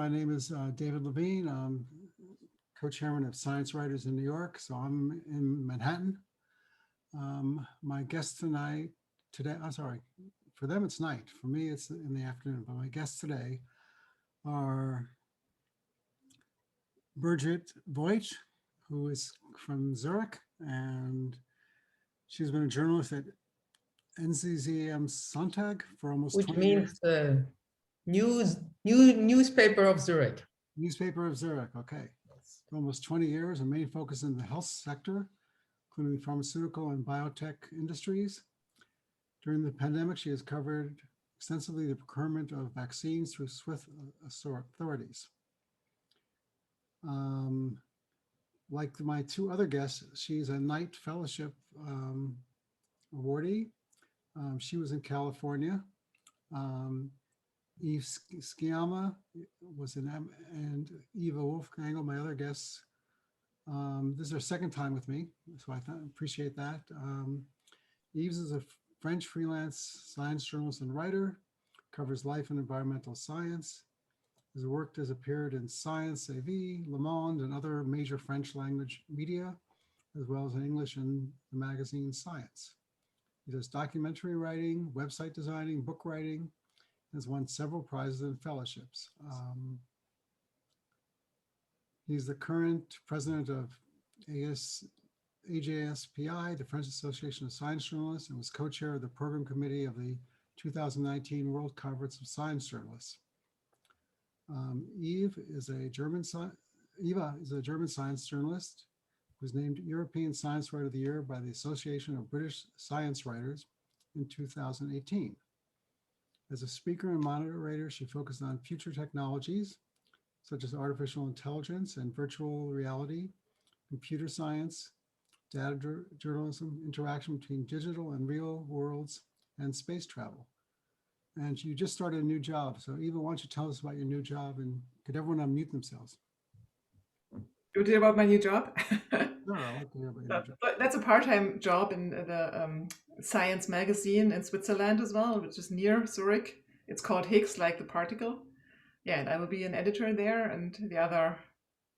My name is David Levine. I'm co-chairman of Science Writers in New York, so I'm in Manhattan. My guest tonight, for them it's night. For me, it's in the afternoon. But my guests today are Birgit Voigt, who is from Zurich, and she's been a journalist at NCZM Sonntag for almost Which 20 means years. the newspaper of Zurich. Newspaper of Zurich, okay. For almost 20 years, a main focus in the health sector, including the pharmaceutical and biotech industries. During the pandemic, she has covered extensively the procurement of vaccines through Swiss authorities. Like my two other guests, she's a Knight Fellowship awardee. She was in California. Yves Sciama was in, and Eva Wolfangel, my other guests. This is their second time with me, so I appreciate that. Yves is a French freelance science journalist and writer, covers life and environmental science. His work has appeared in Science AV, Le Monde, and other major French language media, as well as in English in the magazine Science. He does documentary writing, website designing, book writing, has won several prizes and fellowships. He's the current president of AJSPI, the French Association of Science Journalists, and was co-chair of the program committee of the 2019 World Conference of Science Journalists. Eva is a German science journalist who was named European Science Writer of the Year by the Association of British Science Writers in 2018. As a speaker and moderator, she focused on future technologies, such as artificial intelligence and virtual reality, computer science, data journalism, interaction between digital and real worlds, and space travel. And you just started a new job. So Eva, why don't you tell us about your new job, and could everyone unmute themselves? You hear about my new job? No, I'd like to hear about your new job. That's a part-time job in the science magazine in Switzerland as well, which is near Zurich. It's called Higgs, like the particle. Yeah, and I will be an editor there, and the other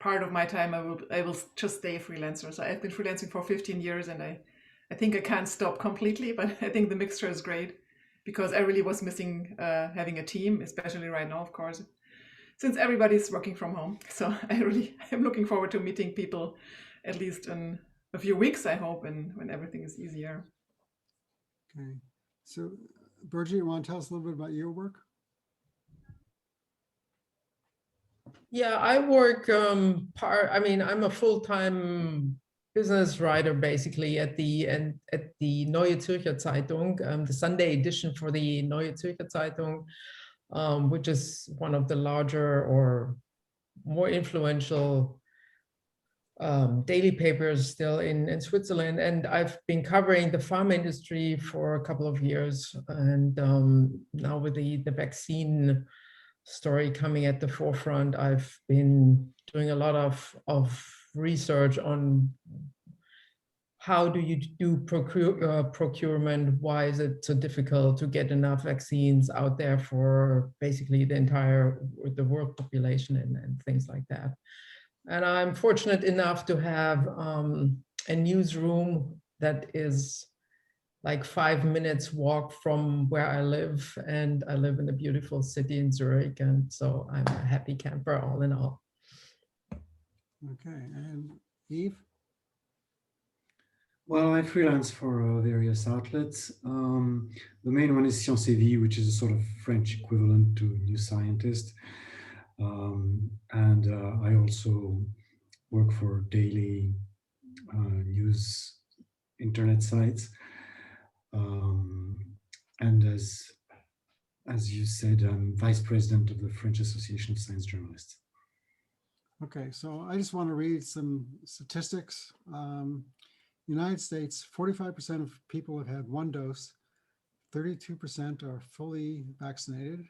part of my time I will just stay a freelancer. So I've been freelancing for 15 years, and I think I can't stop completely, but I think the mixture is great because I really was missing having a team, especially right now, of course, since everybody's working from home. So I really am looking forward to meeting people at least in a few weeks, I hope, and when everything is easier. Okay, so Birgit, you want to tell us a little bit about your work? Yeah, I work I'm a full-time business writer basically at the Neue Zürcher Zeitung, the Sunday edition for the Neue Zürcher Zeitung, which is one of the larger or more influential daily papers still in Switzerland. And I've been covering the pharma industry for a couple of years. And now with the vaccine story coming at the forefront, I've been doing a lot of research on how do you do procurement? Why is it so difficult to get enough vaccines out there for basically the world population and things like that. And I'm fortunate enough to have a newsroom that is like 5 minutes walk from where I live. And I live in a beautiful city in Zurich. And so I'm a happy camper all in all. Okay, and Yves? Well, I freelance for various outlets. The main one is Science AV, which is a sort of French equivalent to New Scientist. And I also work for daily news internet sites. And as you said, I'm vice president of the French Association of Science Journalists. Okay, so I just want to read some statistics. United States, 45% of people have had one dose, 32% are fully vaccinated.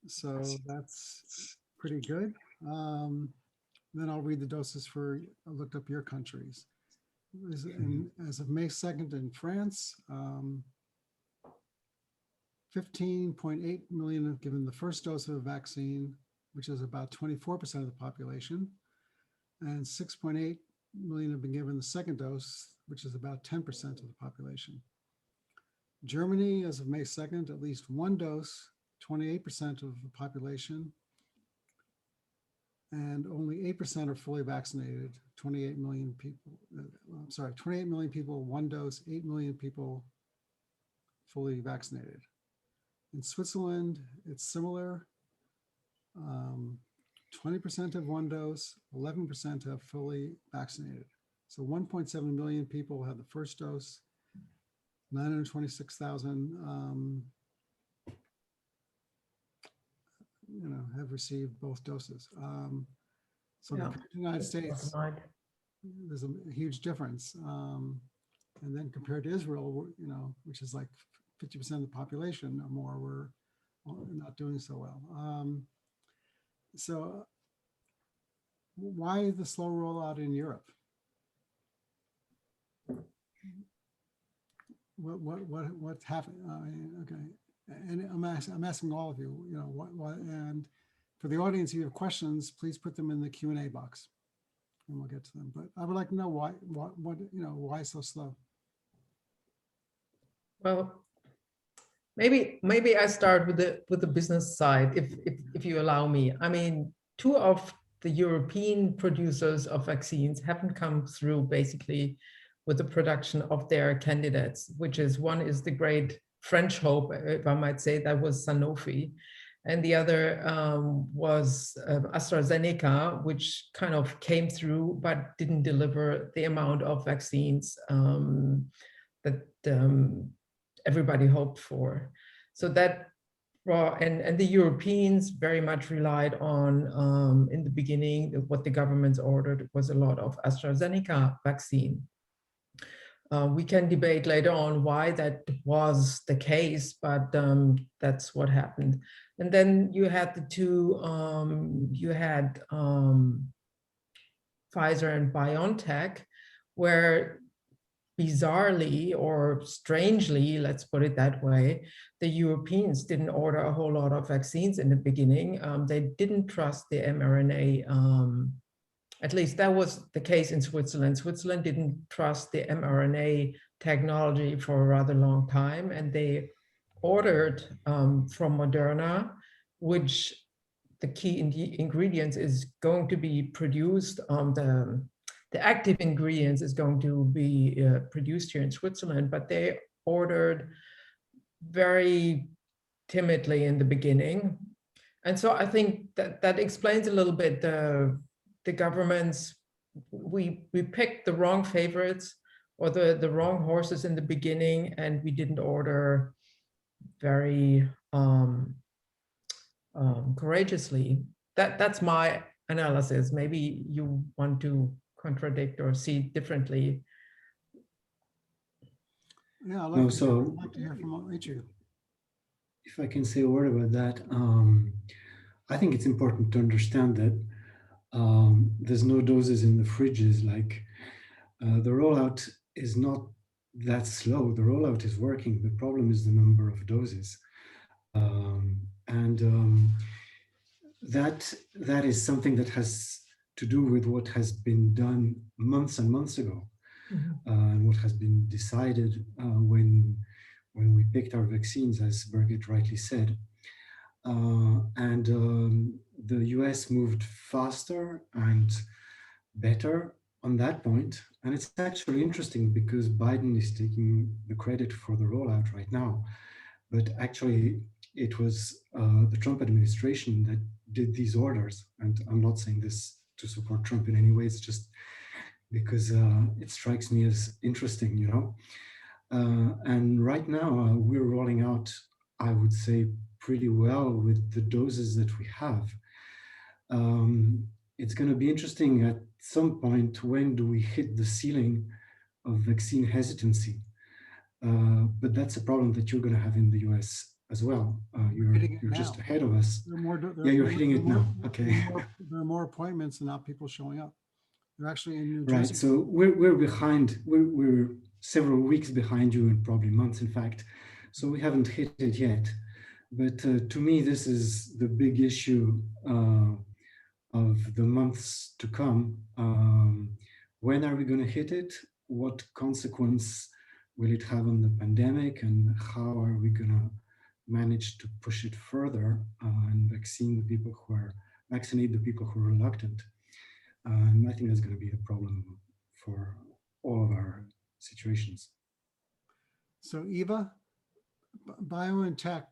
So that's pretty good. Then I'll read the doses I looked up your countries. As of May 2nd in France, 15.8 million have given the first dose of a vaccine, which is about 24% of the population, and 6.8 million have been given the second dose, which is about 10% of the population. Germany, as of May 2nd, at least one dose, 28% of the population, and only 8% are fully vaccinated. 28 million people, 28 million people, one dose, 8 million people fully vaccinated. In Switzerland, it's similar. 20% have one dose, 11% have fully vaccinated. So 1.7 million people had the first dose, 926,000 have received both doses. So Yeah. compared to the United States, there's a huge difference. And then compared to Israel, which is like 50% of the population or more, we're not doing so well. So why the slow rollout in Europe? What's happening? Okay, and I'm asking all of you, what, and for the audience, if you have questions, please put them in the Q&A box, and we'll get to them. But I would like to know why so slow? Well, maybe I start with the business side, if you allow me. I mean, two of the European producers of vaccines haven't come through basically with the production of their candidates, which is one is the great French hope, if I might say, that was Sanofi, and the other was AstraZeneca, which kind of came through but didn't deliver the amount of vaccines that everybody hoped for. So that, and the Europeans very much relied on, in the beginning, what the governments ordered was a lot of AstraZeneca vaccine. We can debate later on why that was the case, but that's what happened. And then you had the two, Pfizer and BioNTech, where bizarrely or strangely, let's put it that way, the Europeans didn't order a whole lot of vaccines in the beginning. They didn't trust the mRNA. At least that was the case in Switzerland. Switzerland didn't trust the mRNA technology for a rather long time, and they ordered from Moderna, which the key ingredients is going to be produced, the active ingredients is going to be produced here in Switzerland, but they ordered very timidly in the beginning. And so I think that explains a little bit the governments, we picked the wrong favorites or the wrong horses in the beginning, and we didn't order very courageously. That's my analysis. Maybe you want to contradict or see differently. Yeah, I'd like to hear from each of you. If I can say a word about that, I think it's important to understand that there's no doses in the fridges. Like the rollout is not that slow. The rollout is working. The problem is the number of doses. That is something that has to do with what has been done months and months ago, and what has been decided when we picked our vaccines, as Birgit rightly said. The US moved faster and better on that point. And it's actually interesting because Biden is taking the credit for the rollout right now. But actually, it was the Trump administration that did these orders. And I'm not saying this to support Trump in any way. It's just because it strikes me as interesting, you know. And right now, we're rolling out, I would say, pretty well with the doses that we have. It's going to be interesting at some point, when do we hit the ceiling of vaccine hesitancy? But that's a problem that you're going to have in the US as well. You're just ahead of us. You're hitting it now. Okay. There are more appointments and not people showing up. They're actually in New Jersey. Right. So we're behind. We're several weeks behind you, and probably months, in fact. So we haven't hit it yet. But to me, this is the big issue of the months to come. When are we going to hit it? What consequence will it have on the pandemic? And how are we going to manage to push it further and vaccinate the people who are reluctant? And I think that's going to be a problem for all of our situations. So Eva, BioNTech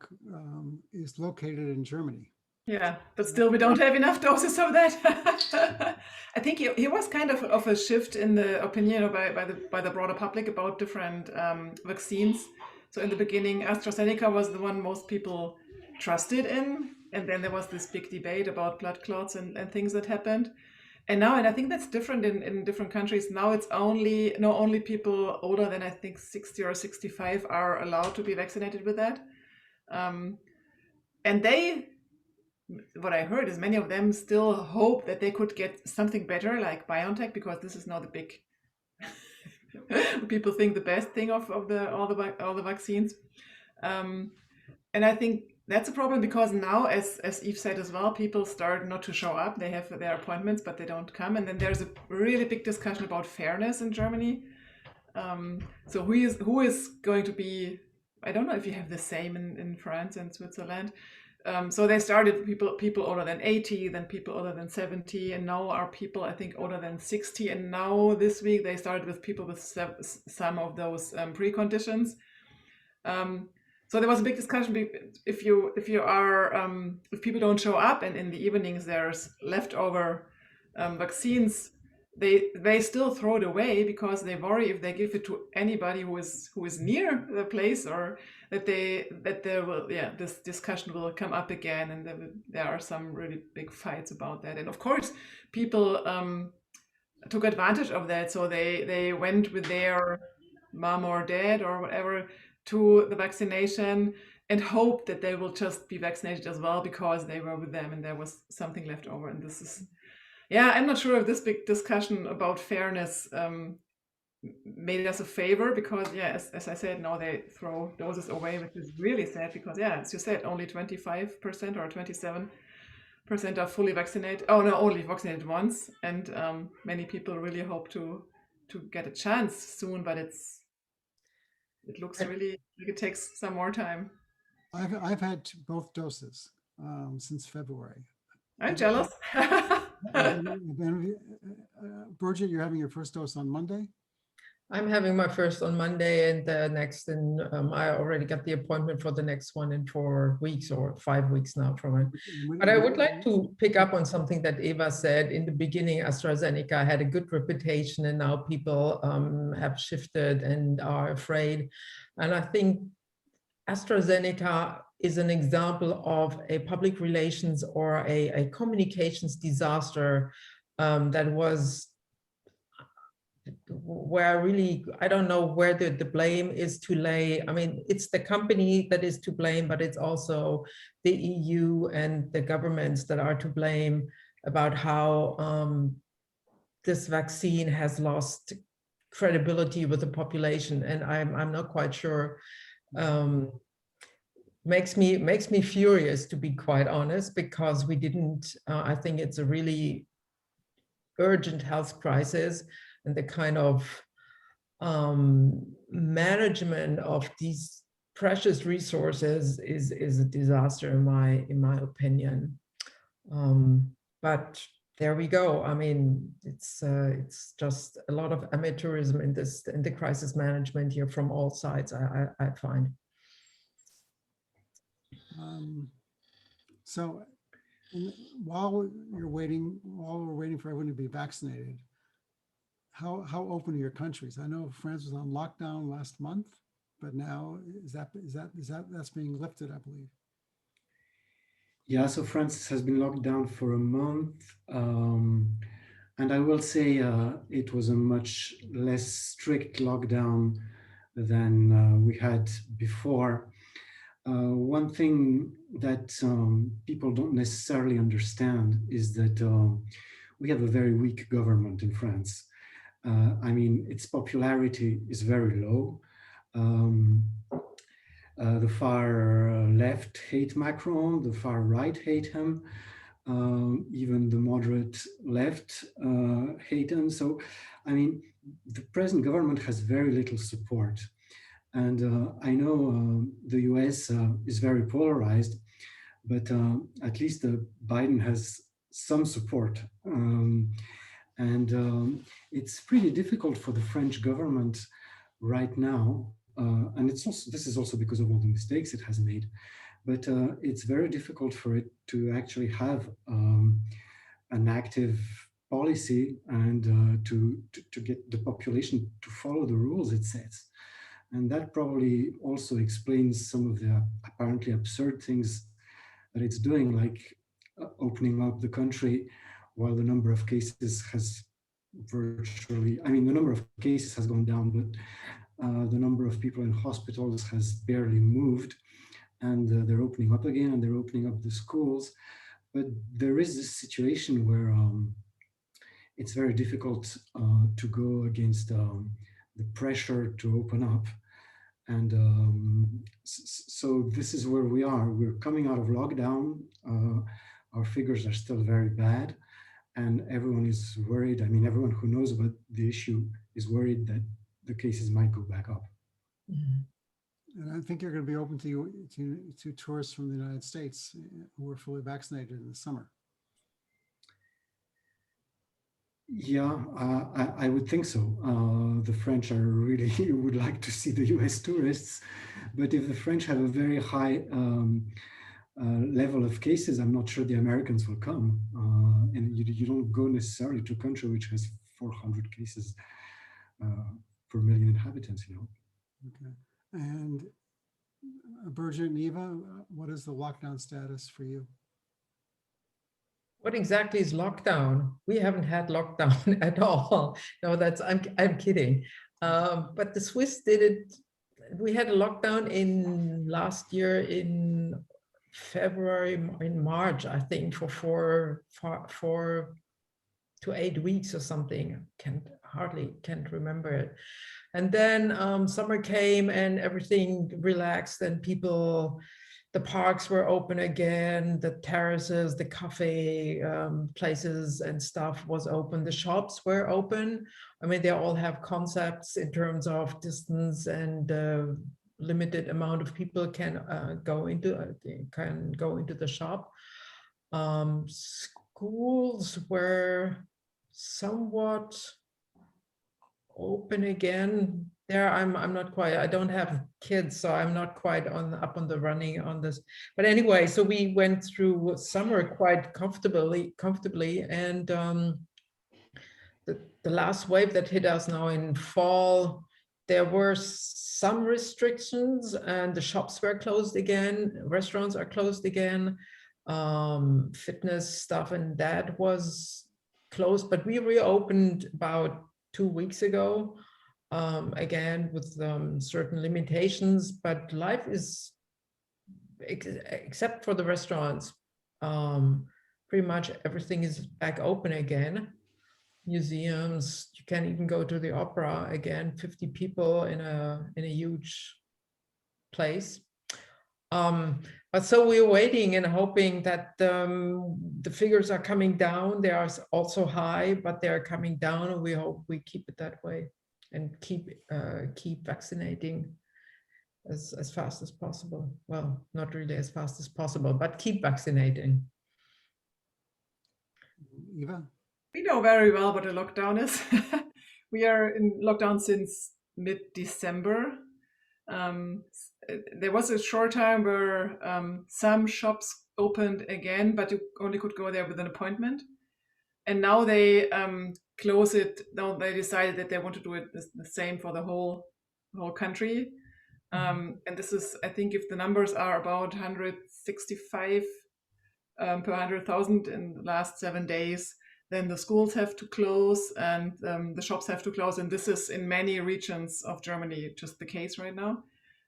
is located in Germany. Yeah, but still we don't have enough doses of that. I think he was kind of a shift in the opinion by the broader public about different vaccines. So in the beginning, AstraZeneca was the one most people trusted in. And then there was this big debate about blood clots and things that happened. And now, and I think that's different in different countries. Now it's only people older than I think 60 or 65 are allowed to be vaccinated with that. And what I heard is many of them still hope that they could get something better like BioNTech, because this is now the big people think the best thing of all the vaccines. And I think that's a problem, because now, as Yves said as well, people start not to show up. They have their appointments, but they don't come. And then there's a really big discussion about fairness in Germany. So who is going to be, I don't know if you have the same in France and Switzerland. So they started people older than 80, then people older than 70, and now are people, I think, older than 60. And now this week they started with people with some of those preconditions. So there was a big discussion if people don't show up and in the evenings there's leftover vaccines, they still throw it away because they worry if they give it to anybody who is near the place, or that there will this discussion will come up again, and there are some really big fights about that. And of course people took advantage of that, so they went with their mom or dad or whatever to the vaccination and hope that they will just be vaccinated as well because they were with them and there was something left over. And this is, I'm not sure if this big discussion about fairness made us a favor, because as I said, now they throw doses away, which is really sad, because as you said, only 25% or 27% are fully vaccinated. Oh no, only vaccinated once. And many people really hope to get a chance soon, but it looks really like it takes some more time. I've had both doses since February. I'm jealous. Birgit, you're having your first dose on Monday? I'm having my first on Monday, and the next, and I already got the appointment for the next one in 4 weeks or 5 weeks now from it. But I would like to pick up on something that Eva said. In the beginning, AstraZeneca had a good reputation, and now people have shifted and are afraid. And I think AstraZeneca is an example of a public relations or a communications disaster that was where really, I don't know where the blame is to lay. I mean, it's the company that is to blame, but it's also the EU and the governments that are to blame about how this vaccine has lost credibility with the population. And I'm not quite sure. Makes me furious, to be quite honest, because we didn't, I think it's a really urgent health crisis, and the kind of management of these precious resources is a disaster in my opinion. But there we go. I mean, it's just a lot of amateurism in the crisis management here from all sides, I find. So while we're waiting for everyone to be vaccinated, how open are your countries? I know France was on lockdown last month, but now that's being lifted, I believe. Yeah, so France has been locked down for a month, and I will say it was a much less strict lockdown than we had before. One thing that people don't necessarily understand is that we have a very weak government in France. I mean, its popularity is very low. The far left hate Macron, the far right hate him, even the moderate left hate him. So, I mean, the present government has very little support. And I know the US is very polarized, but at least Biden has some support. And it's pretty difficult for the French government right now. And this is also because of all the mistakes it has made. But it's very difficult for it to actually have an active policy and to get the population to follow the rules it sets. And that probably also explains some of the apparently absurd things that it's doing, like opening up the country while the number of cases has virtually, I mean, the number of cases has gone down, but the number of people in hospitals has barely moved. And they're opening up again, and they're opening up the schools. But there is this situation where it's very difficult to go against the pressure to open up. And so this is where we are. We're coming out of lockdown. Our figures are still very bad, and everyone is worried. I mean, everyone who knows about the issue is worried that the cases might go back up. Mhm. And I think you're going to be open to tourists from the United States who are fully vaccinated in the summer. Yeah, I would think so. The French are really would like to see the US tourists, but if the French have a very high level of cases, I'm not sure the Americans will come. And you don't go necessarily to a country which has 400 cases per million inhabitants, you know. Okay. And Birgit and Eva, what is the lockdown status for you? What exactly is lockdown? We haven't had lockdown at all. No, I'm kidding. But the Swiss did it. We had a lockdown in last year in February, in March, I think, for 4 to 8 weeks or something. Can't remember it. And then summer came and everything relaxed, and the parks were open again, the terraces, the cafe places and stuff was open. The shops were open. I mean, they all have concepts in terms of distance and limited amount of people can go into the shop. Schools were somewhat open again. There, I'm not quite. I don't have kids, so I'm not quite up on the running on this. But anyway, so we went through summer quite comfortably, and the last wave that hit us now in fall, there were some restrictions, and the shops were closed again. Restaurants are closed again. Fitness stuff and that was closed, but we reopened about 2 weeks ago. Again, with certain limitations, but life is, except for the restaurants, pretty much everything is back open again. Museums, you can even go to the opera again, 50 people in a huge place. But so we're waiting and hoping that the figures are coming down. They are also high, but they are coming down, and we hope we keep it that way and keep vaccinating as fast as possible. Well, not really as fast as possible, but keep vaccinating. Eva? We know very well what a lockdown is. We are in lockdown since mid-December. There was a short time where some shops opened again, but you only could go there with an appointment. And now they close it. Now they decided that they want to do it the same for the whole country. And this is, I think, if the numbers are about 165 per 100,000 in the last 7 days, then the schools have to close and the shops have to close. And this is in many regions of Germany just the case right now.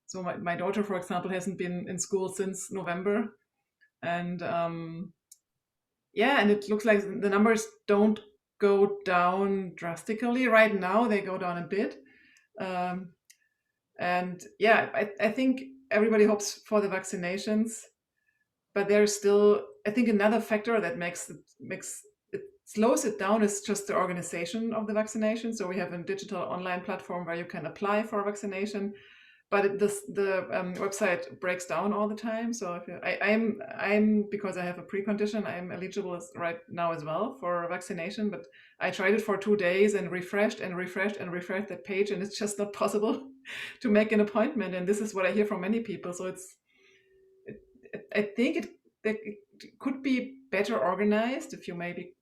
So my daughter, for example, hasn't been in school since November. And and it looks like the numbers don't go down drastically right now. They go down a bit. I think everybody hopes for the vaccinations, but there's still, I think, another factor that makes it slows it down is just the organization of the vaccination. So we have a digital online platform where you can apply for a vaccination, but the website breaks down all the time. So if I'm because I have a precondition, I'm eligible right now as well for a vaccination, but I tried it for 2 days and refreshed that page, and it's just not possible to make an appointment. And this is what I hear from many people. So I think it could be better organized if you maybe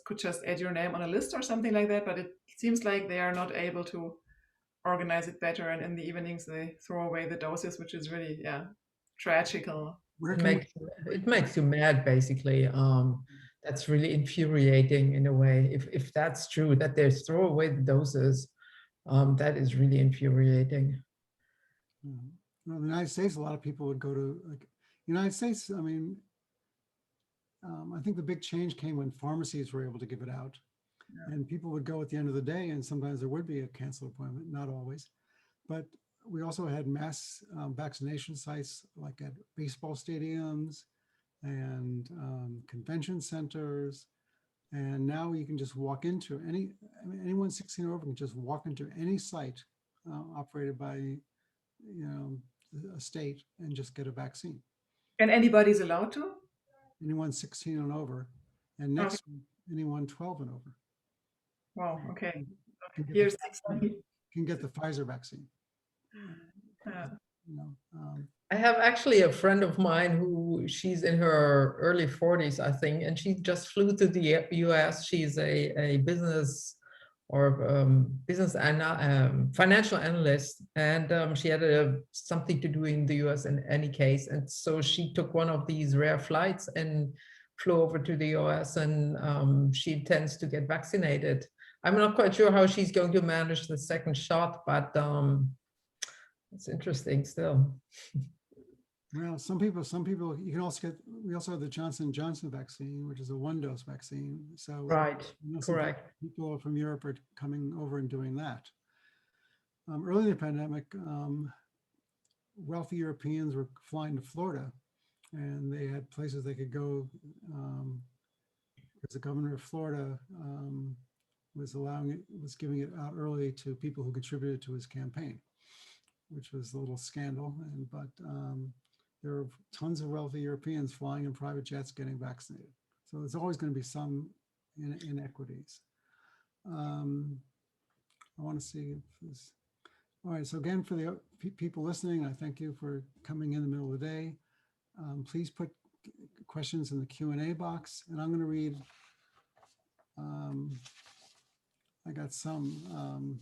could just add your name on a list or something like that. But it seems like they are not able to organize it better, and in the evenings they throw away the doses, which is really tragical. It makes you mad, basically. That's really infuriating in a way. If that's true, that they throw away the doses, that is really infuriating. Well, in the United States, a lot of people would go to, like, United States, I mean, I think the big change came when pharmacies were able to give it out. Yeah. And people would go at the end of the day, and sometimes there would be a canceled appointment, not always. But we also had mass vaccination sites like at baseball stadiums and convention centers. And now you can just walk into anyone 16 or over can just walk into any site operated by, a state and just get a vaccine. And anybody's allowed to? Anyone 16 and over, and next anyone 12 and over. Wow. Okay. Here's can get the Pfizer vaccine. I have actually a friend of mine who she's in her early 40s, I think, and she just flew to the US. She's a business or financial analyst, and she had something to do in the US in any case. And so she took one of these rare flights and flew over to the US, and she intends to get vaccinated. I'm not quite sure how she's going to manage the second shot, but it's interesting still. Well, some people, you can also we also have the Johnson & Johnson vaccine, which is a 1-dose vaccine. So right, correct. People from Europe are coming over and doing that. Early in the pandemic, wealthy Europeans were flying to Florida, and they had places they could go, because the governor of Florida was giving it out early to people who contributed to his campaign, which was a little scandal. But there are tons of wealthy Europeans flying in private jets getting vaccinated. So there's always going to be some inequities. I want to see if this. All right. So again, for the people listening, I thank you for coming in the middle of the day. Please put questions in the Q&A box, and I'm going to read. I got some.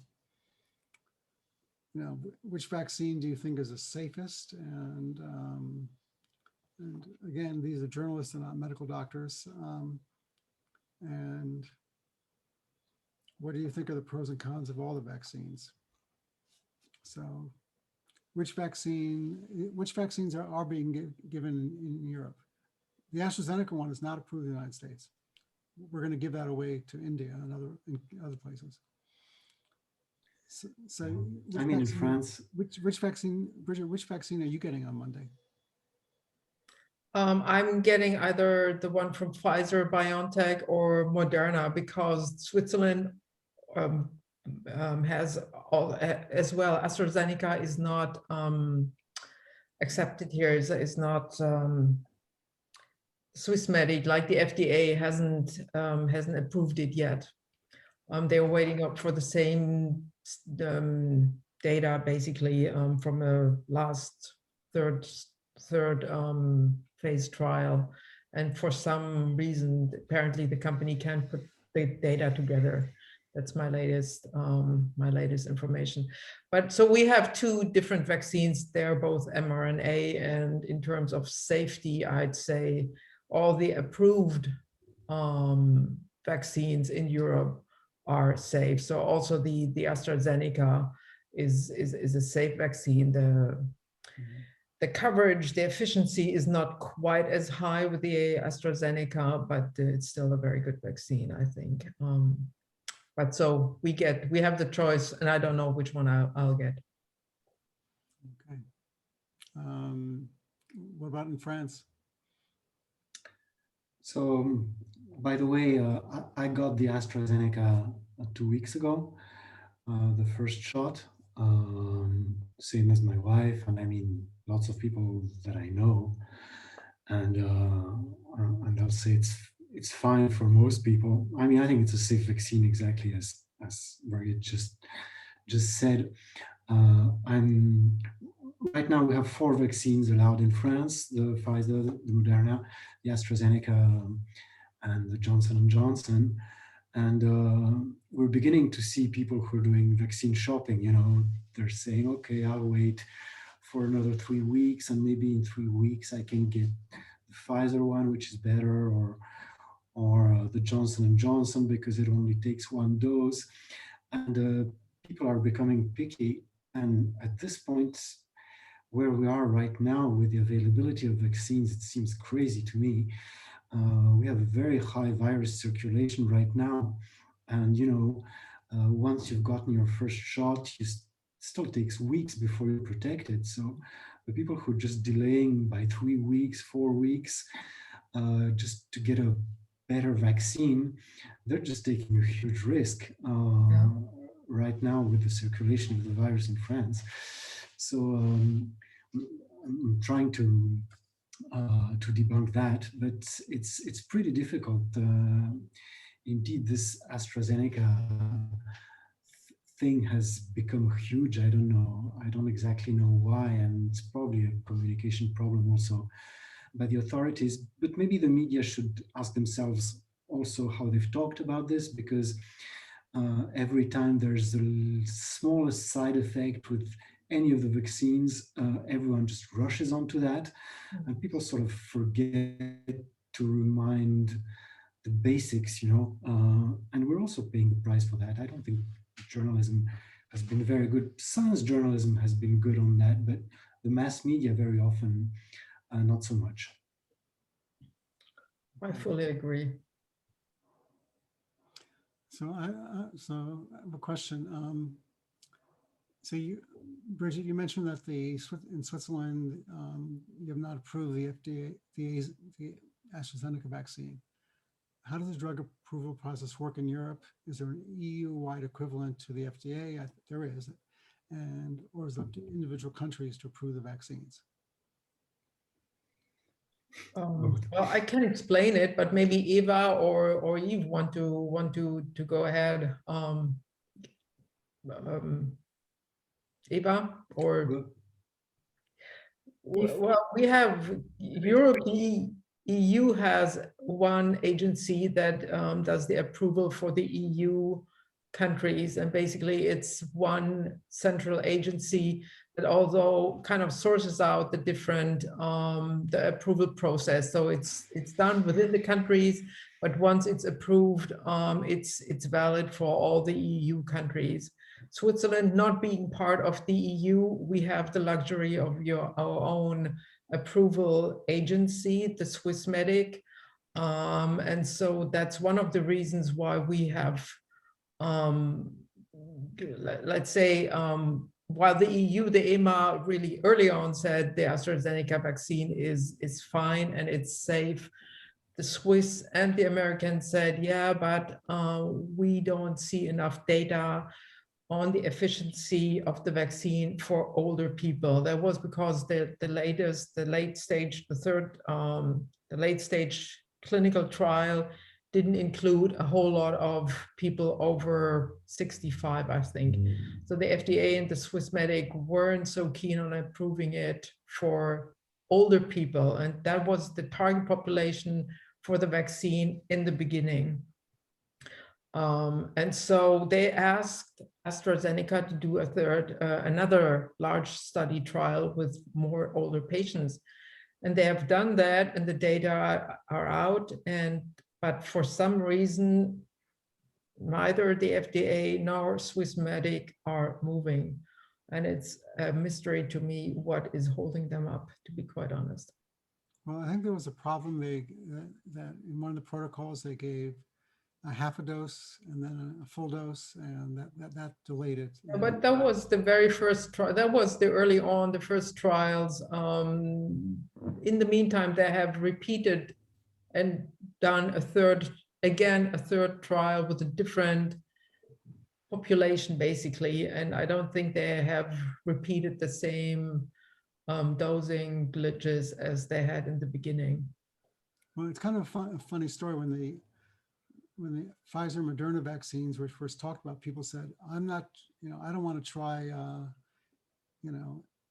Which vaccine do you think is the safest? And again, these are journalists and not medical doctors. And what do you think are the pros and cons of all the vaccines? So, which vaccines are being given in Europe? The AstraZeneca one is not approved in the United States. We're going to give that away to India and other places. So I mean, in France. Which vaccine, Bridget, which vaccine are you getting on Monday? I'm getting either the one from Pfizer, BioNTech, or Moderna, because Switzerland has all as well. AstraZeneca is not accepted here. Is not Swissmedic, like the FDA hasn't approved it yet. They're waiting up for the same data, basically, from a last third phase trial, and for some reason, apparently the company can't put the data together. That's my latest information. But so we have two different vaccines. They're both mRNA, and in terms of safety, I'd say all the approved vaccines in Europe are safe. So also the AstraZeneca is a safe vaccine. The coverage, the efficiency is not quite as high with the AstraZeneca, but it's still a very good vaccine, I think. But so we have the choice, and I don't know which one I'll get. Okay. What about in France? So, by the way, I got the AstraZeneca 2 weeks ago, the first shot, same as my wife, and I mean, lots of people that I know. And I'll say it's fine for most people. I mean, I think it's a safe vaccine, exactly as Birgit just said. Right now we have 4 vaccines allowed in France: the Pfizer, the Moderna, the AstraZeneca, and the Johnson & Johnson. And we're beginning to see people who are doing vaccine shopping. You know, they're saying, okay, I'll wait for another 3 weeks, and maybe in 3 weeks I can get the Pfizer one, which is better, or the Johnson & Johnson, because it only takes 1 dose. And people are becoming picky. And at this point, where we are right now with the availability of vaccines, it seems crazy to me. We have a very high virus circulation right now. And, you know, once you've gotten your first shot, it still takes weeks before you're protected. So the people who are just delaying by 3 weeks, 4 weeks, just to get a better vaccine, they're just taking a huge risk right now with the circulation of the virus in France. So I'm trying to debunk that, but it's pretty difficult. Indeed, this AstraZeneca thing has become huge. I don't know. I don't exactly know why, and it's probably a communication problem also by the authorities. But maybe the media should ask themselves also how they've talked about this, because every time there's the smallest side effect with any of the vaccines, everyone just rushes onto that, and people sort of forget to remind the basics, you know, and we're also paying the price for that. I don't think journalism has been very good. Science journalism has been good on that, but the mass media very often not so much. I fully agree. So I have a question. So Birgit, you mentioned that in Switzerland, you have not approved the AstraZeneca vaccine. How does the drug approval process work in Europe? Is there an EU-wide equivalent to the FDA? There is, or is it up to individual countries to approve the vaccines? Well, I can explain it, but maybe Eva or Yves want to go ahead. Eva or well, we have EU has one agency that does the approval for the EU countries, and basically it's one central agency that also kind of sources out the different the approval process. So it's done within the countries, but once it's approved, it's valid for all the EU countries. Switzerland not being part of the EU, we have the luxury of our own approval agency, the Swissmedic, and so that's one of the reasons why we have, let's say, while the EU, the EMA really early on said the AstraZeneca vaccine is fine and it's safe, the Swiss and the Americans said, yeah, but we don't see enough data on the efficiency of the vaccine for older people. That was because the late stage clinical trial didn't include a whole lot of people over 65, I think. So the FDA and the Swissmedic weren't so keen on approving it for older people. And that was the target population for the vaccine in the beginning. And so they asked AstraZeneca to do another large study trial with more older patients. And they have done that, and the data are out. But for some reason, neither the FDA nor Swissmedic are moving. And it's a mystery to me what is holding them up, to be quite honest. Well, I think there was a problem that in one of the protocols they gave a half a dose and then a full dose, and that delayed it. But that was the very first trial. That was the early on, the first trials. In the meantime, they have repeated and done a third trial with a different population, basically. And I don't think they have repeated the same dosing glitches as they had in the beginning. Well, it's kind of a funny story. When the Pfizer Moderna vaccines were first talked about, people said, I'm not, I don't want to try,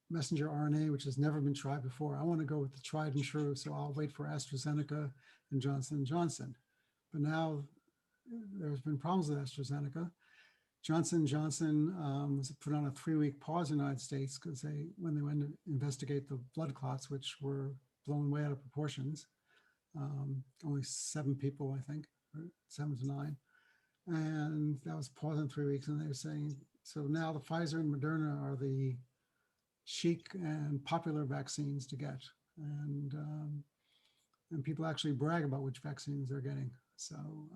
messenger RNA, which has never been tried before. I want to go with the tried and true. So I'll wait for AstraZeneca and Johnson & Johnson. But now there's been problems with AstraZeneca. Johnson & Johnson was put on a 3-week pause in the United States because when they went to investigate the blood clots, which were blown way out of proportions. Only 7 people, I think, or 7 to 9. And that was paused in 3 weeks. And they were saying, so now the Pfizer and Moderna are the chic and popular vaccines to get. And people actually brag about which vaccines they're getting. So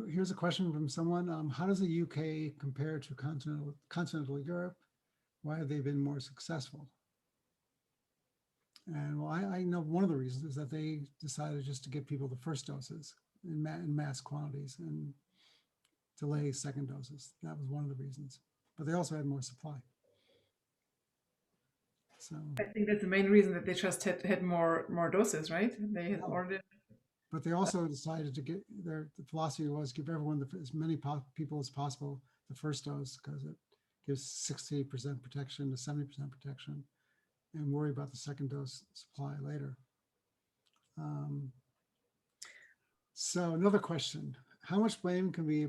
here's a question from someone. How does the UK compare to continental Europe? Why have they been more successful? And well, I know one of the reasons is that they decided just to give people the first doses in mass quantities and delay second doses. That was one of the reasons. But they also had more supply. So I think that's the main reason, that they just had more doses, right? They had ordered. But they also decided to the philosophy was give everyone, as many people as possible, the first dose, because it gives 60% protection to 70% protection, and worry about the second dose supply later. So another question, how much blame can be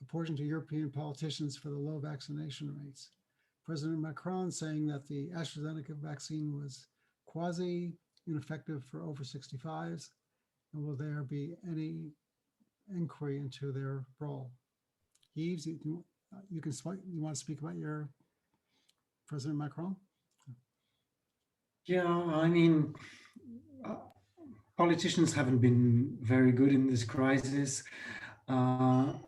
apportioned to European politicians for the low vaccination rates? President Macron saying that the AstraZeneca vaccine was quasi-ineffective for over 65s, and will there be any inquiry into their role? Yves, you want to speak about your President Macron? Yeah, I mean, politicians haven't been very good in this crisis, and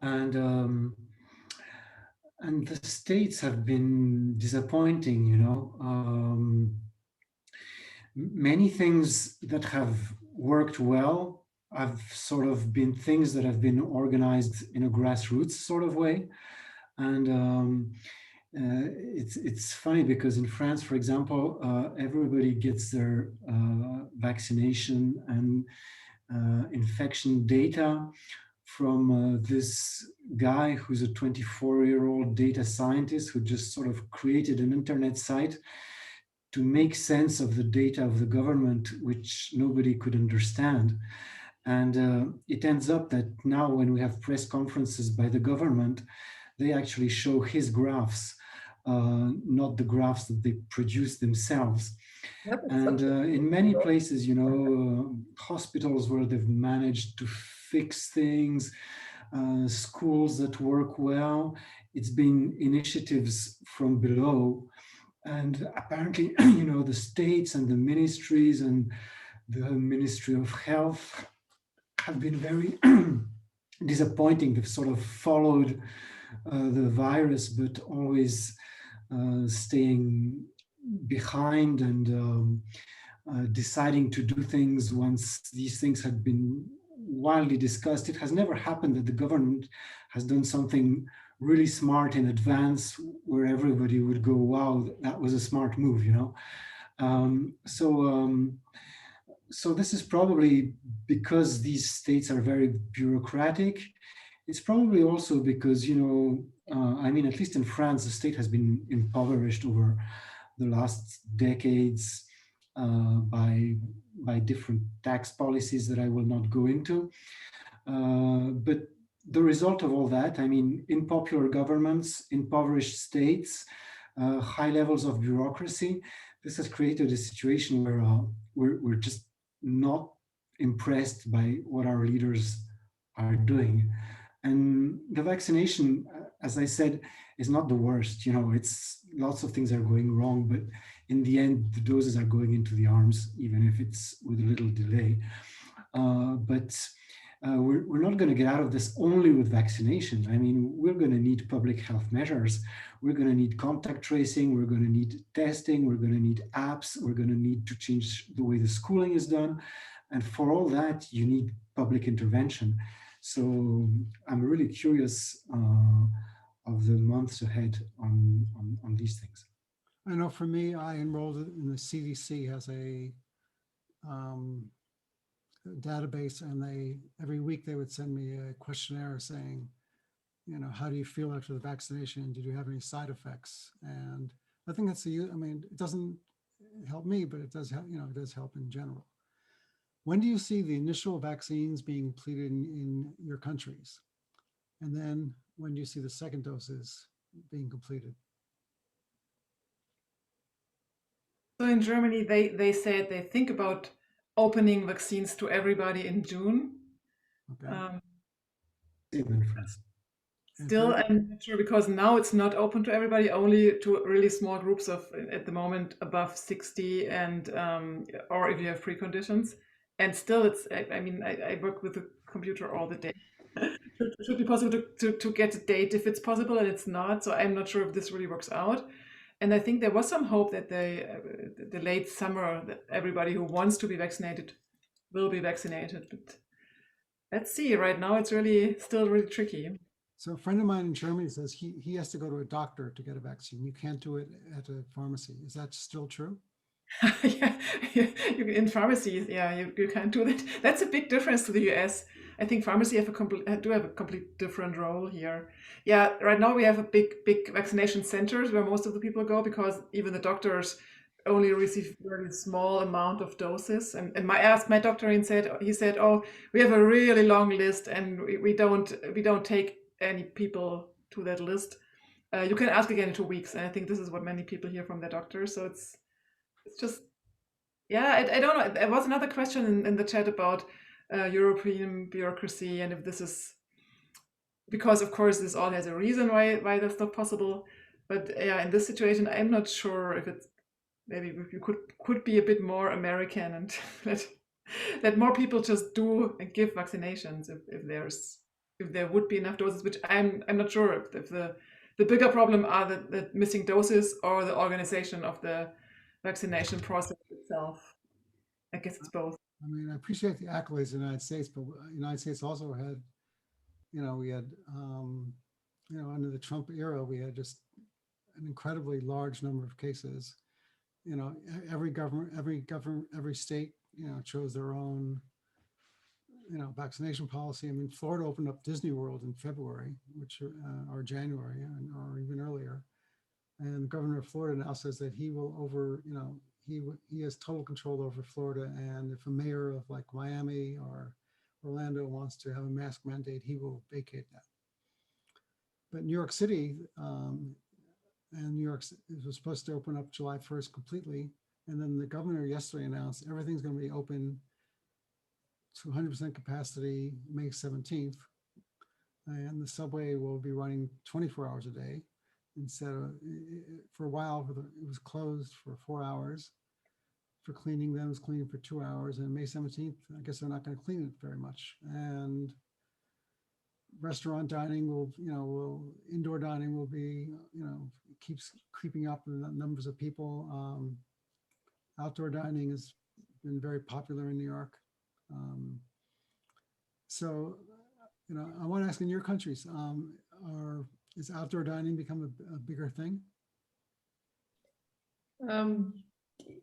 the states have been disappointing. Many things that have worked well have sort of been things that have been organized in a grassroots sort of way, and it's funny because in France, for example, everybody gets their vaccination and infection data from this guy who's a 24-year-old data scientist who just sort of created an internet site to make sense of the data of the government, which nobody could understand. And it ends up that now when we have press conferences by the government, they actually show his graphs, not the graphs that they produce themselves. And in many places, hospitals where they've managed to fix things, schools that work well, it's been initiatives from below. And apparently, the states and the ministries and the Ministry of Health have been very disappointing. They've sort of followed the virus, but always staying behind and deciding to do things once these things had been widely discussed. It has never happened that the government has done something really smart in advance where everybody would go, wow, that was a smart move, So this is probably because these states are very bureaucratic. It's probably also because, at least in France, the state has been impoverished over the last decades by different tax policies that I will not go into. But the result of all that, unpopular governments, impoverished states, high levels of bureaucracy, this has created a situation where we're just not impressed by what our leaders are doing. And the vaccination, as I said, is not the worst. It's lots of things are going wrong, but in the end, the doses are going into the arms, even if it's with a little delay. We're not going to get out of this only with vaccination. I mean, we're going to need public health measures. We're going to need contact tracing. We're going to need testing. We're going to need apps. We're going to need to change the way the schooling is done. And for all that, you need public intervention. So I'm really curious of the months ahead on these things. I know for me, I enrolled in the CDC as a database, and every week they would send me a questionnaire saying, you know, how do you feel after the vaccination? Did you have any side effects? And I think that's it doesn't help me, but it does help, you know, it does help in general. When do you see the initial vaccines being completed in your countries? And then when do you see the second doses being completed? So in Germany, they said they think about opening vaccines to everybody in June. Okay. Even in France. Still, I'm not sure, because now it's not open to everybody, only to really small groups of, at the moment, above 60, and or if you have preconditions. And still, it's, I mean, I work with the computer all the day. It should be possible to get a date if it's possible, and it's not. So I'm not sure if this really works out. And I think there was some hope that the late summer, that everybody who wants to be vaccinated will be vaccinated. But let's see. Right now, it's still really tricky. So a friend of mine in Germany says he has to go to a doctor to get a vaccine. You can't do it at a pharmacy. Is that still true? Yeah, in pharmacies, yeah, you can't do that. That's a big difference to the US. I think pharmacy do have a complete different role here. Yeah, right now we have a big vaccination centers where most of the people go, because even the doctors only receive very small amount of doses. And I asked my doctor, and he said, oh, we have a really long list, and we don't take any people to that list. You can ask again in 2 weeks, and I think this is what many people hear from their doctors. So it's just, yeah, I don't know. There was another question in the chat about European bureaucracy, and if this is because, of course, this all has a reason why that's not possible. But yeah, in this situation, I'm not sure if it's, maybe if you could be a bit more American and let more people just do and give vaccinations if there would be enough doses, which I'm not sure if the bigger problem are the missing doses or the organization of the vaccination process itself. I guess it's both. I mean, I appreciate the accolades in the United States, but the United States also had, we had, under the Trump era, we had just an incredibly large number of cases. Every state, chose their own, vaccination policy. I mean, Florida opened up Disney World in February, or January, or even earlier. And the governor of Florida now says that he will he has total control over Florida. And if a mayor of like Miami or Orlando wants to have a mask mandate, he will vacate that. But New York City, and New York was supposed to open up July 1st completely. And then the governor yesterday announced everything's going to be open to 100% capacity May 17th. And the subway will be running 24 hours a day. Instead of, for a while, it was closed for 4 hours. For cleaning, then it was cleaning for 2 hours. And May 17th, I guess they're not going to clean it very much. And restaurant dining indoor dining will be, keeps creeping up in the numbers of people. Outdoor dining has been very popular in New York. So, I want to ask, in your countries, is outdoor dining become a bigger thing?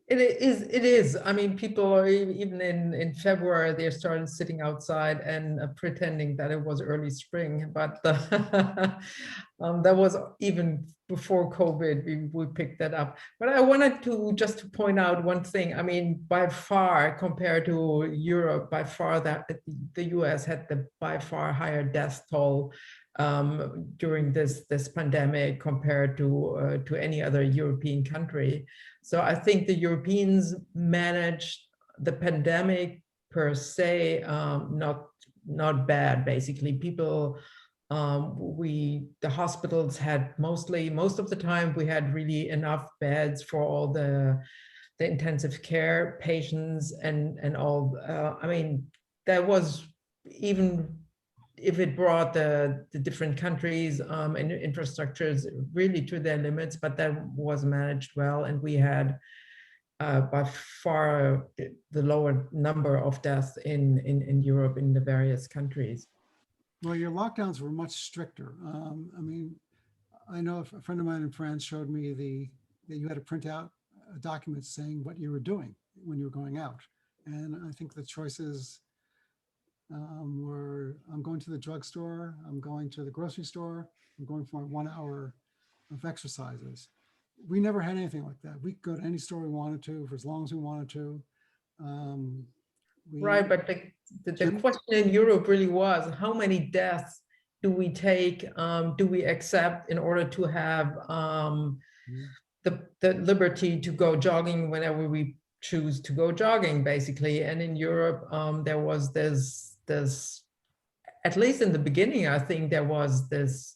It is. I mean, people are even in February, they started sitting outside and pretending that it was early spring, but that was even before COVID, we picked that up. But I wanted to just point out one thing. I mean, by far, compared to Europe, by far that the US had the by far higher death toll during this pandemic compared to any other European country. So I think the Europeans managed the pandemic per se not bad. Basically, people The hospitals had most of the time we had really enough beds for all the intensive care patients and all. I mean, that was, even if it brought the different countries and infrastructures really to their limits, but that was managed well, and we had by far the lower number of deaths in Europe in the various countries. Well, your lockdowns were much stricter. I mean, I know a friend of mine in France showed me that you had to print out a document saying what you were doing when you were going out. And I think the choices were, I'm going to the drugstore, I'm going to the grocery store, I'm going for 1 hour of exercises. We never had anything like that. We could go to any store we wanted to for as long as we wanted to. Right, but the question in Europe really was, how many deaths do we take, do we accept in order to have the liberty to go jogging whenever we choose to go jogging, basically. And in Europe, there was this, at least in the beginning, I think there was this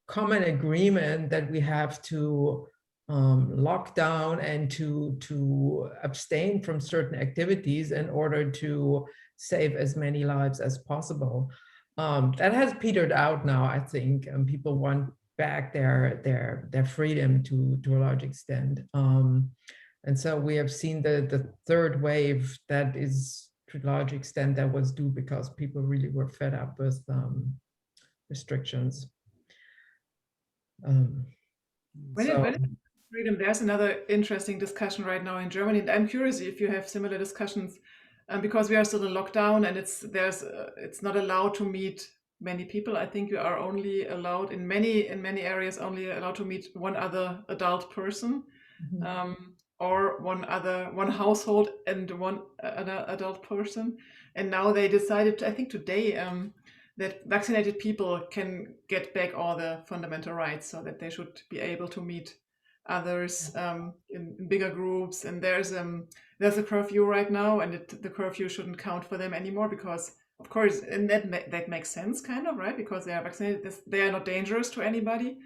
common agreement that we have to lock down and to abstain from certain activities in order to save as many lives as possible. That has petered out now, I think, and people want back their freedom to a large extent. And so we have seen the third wave that is to a large extent that was due because people really were fed up with restrictions. Freedom, there's another interesting discussion right now in Germany, and I'm curious if you have similar discussions, because we are still in lockdown and it's not allowed to meet many people. I think you are only allowed in many areas only allowed to meet one other adult person, or one household and one other adult person. And now they decided, I think today, that vaccinated people can get back all the fundamental rights, so that they should be able to meet others in bigger groups. And there's a curfew right now, and the curfew shouldn't count for them anymore, because of course, and that makes sense, kind of, right? Because they are vaccinated, they are not dangerous to anybody.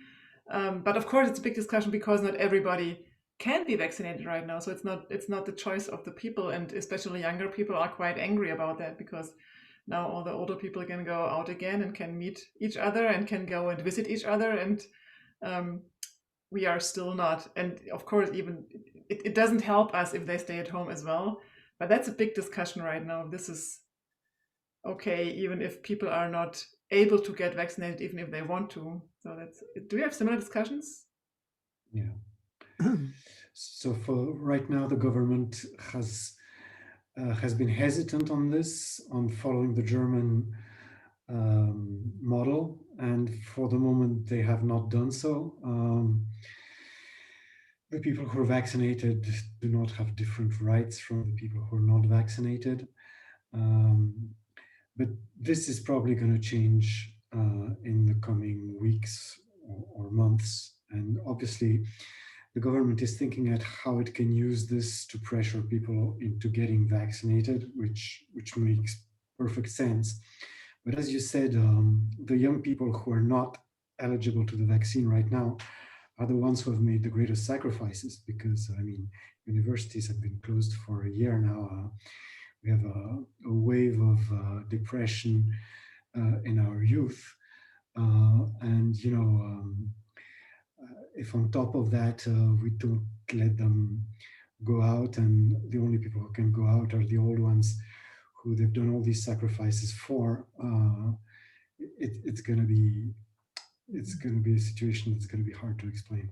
But of course, it's a big discussion because not everybody can be vaccinated right now. So it's not the choice of the people, and especially younger people are quite angry about that, because now all the older people can go out again and can meet each other and can go and visit each other, and we are still not. And of course, even it doesn't help us if they stay at home as well. But that's a big discussion right now. This is okay, even if people are not able to get vaccinated, even if they want to. So do we have similar discussions? Yeah. So for right now, the government has been hesitant on this, on following the German model, and for the moment they have not done so. The people who are vaccinated do not have different rights from the people who are not vaccinated. But this is probably going to change in the coming weeks or months. And obviously, the government is thinking at how it can use this to pressure people into getting vaccinated, which makes perfect sense. But as you said, the young people who are not eligible to the vaccine right now are the ones who have made the greatest sacrifices, because, I mean, universities have been closed for a year now. We have a wave of depression in our youth. And, you know, if on top of that, we don't let them go out, and the only people who can go out are the old ones who they've done all these sacrifices for, it's going to be a situation that's going to be hard to explain.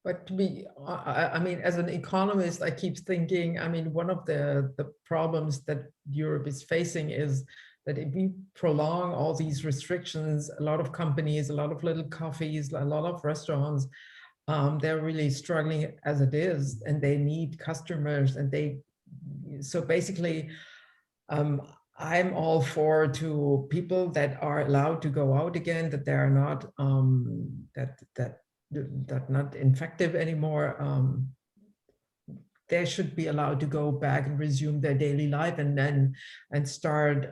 But to me, I mean, as an economist, I keep thinking, I mean, one of the problems that Europe is facing is that if we prolong all these restrictions, a lot of companies, a lot of little coffees, a lot of restaurants, they're really struggling as it is, and they need customers, and so basically, I'm all for to people that are allowed to go out again, that they are not that not infective anymore. They should be allowed to go back and resume their daily life, and start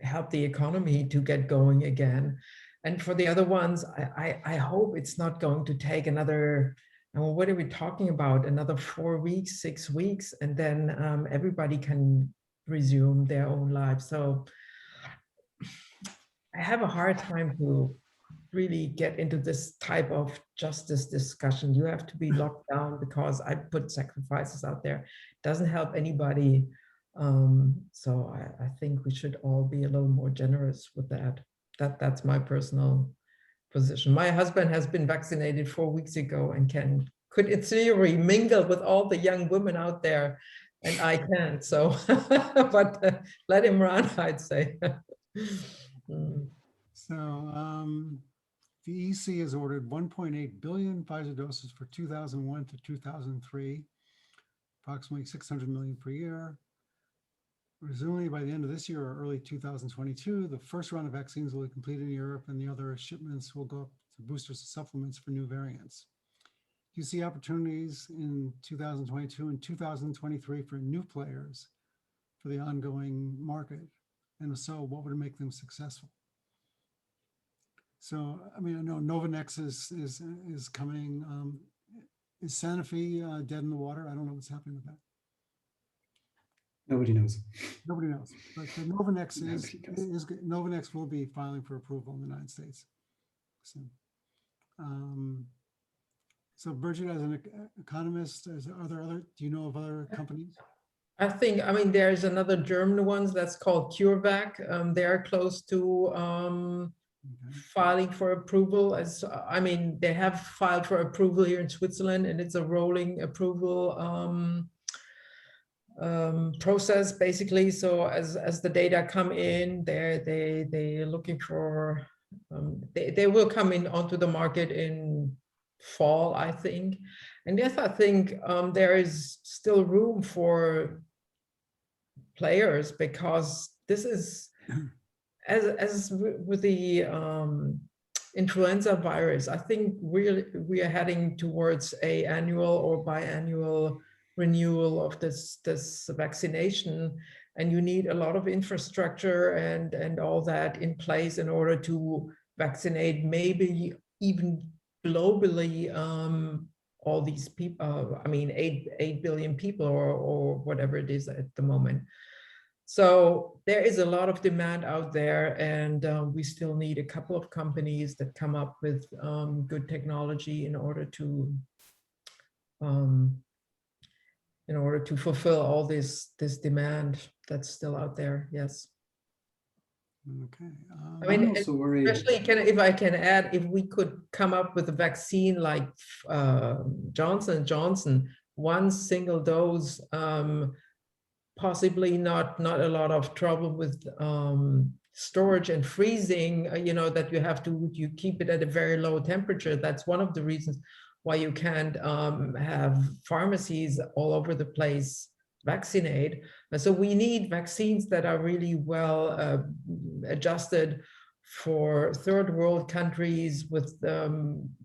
help the economy to get going again. And for the other ones, I hope it's not going to take another, what are we talking about? Another 4 weeks, 6 weeks, and then everybody can resume their own lives. So I have a hard time to really get into this type of justice discussion. You have to be locked down because I put sacrifices out there. It doesn't help anybody. So I think we should all be a little more generous with that. That's my personal position. My husband has been vaccinated 4 weeks ago and could in theory mingle with all the young women out there, and I can't. So, but let him run, I'd say. So the EC has ordered 1.8 billion Pfizer doses for 2001 to 2003, approximately 600 million per year. Presumably by the end of this year or early 2022, the first round of vaccines will be completed in Europe, and the other shipments will go up to boosters and supplements for new variants. Do you see opportunities in 2022 and 2023 for new players for the ongoing market? And if so, what would make them successful? So, I mean, I know Novavax is coming. Is Sanofi dead in the water? I don't know what's happening with that. Nobody knows. Nobody knows. But the Novavax will be filing for approval in the United States. So, so Birgit, as an economist, do you know of other companies? I mean, there's another German one that's called CureVac. They are close to filing for approval. They have filed for approval here in Switzerland, and it's a rolling approval process basically. So as the data come in, they're looking for they will come in onto the market in fall, I think. And yes, I think there is still room for players, because this is as with the influenza virus, I think we are heading towards a annual or biannual renewal of this vaccination, and you need a lot of infrastructure and all that in place in order to vaccinate, maybe even globally, all these people. 8 billion people or whatever it is at the moment. So there is a lot of demand out there, and we still need a couple of companies that come up with good technology in order to fulfill all this demand that's still out there. Yes. Okay. I'm also worried. Especially, if I can add, if we could come up with a vaccine like Johnson & Johnson, one single dose, possibly not a lot of trouble with storage and freezing, that you keep it at a very low temperature. That's one of the reasons why you can't have pharmacies all over the place vaccinate. And so we need vaccines that are really well adjusted for third world countries with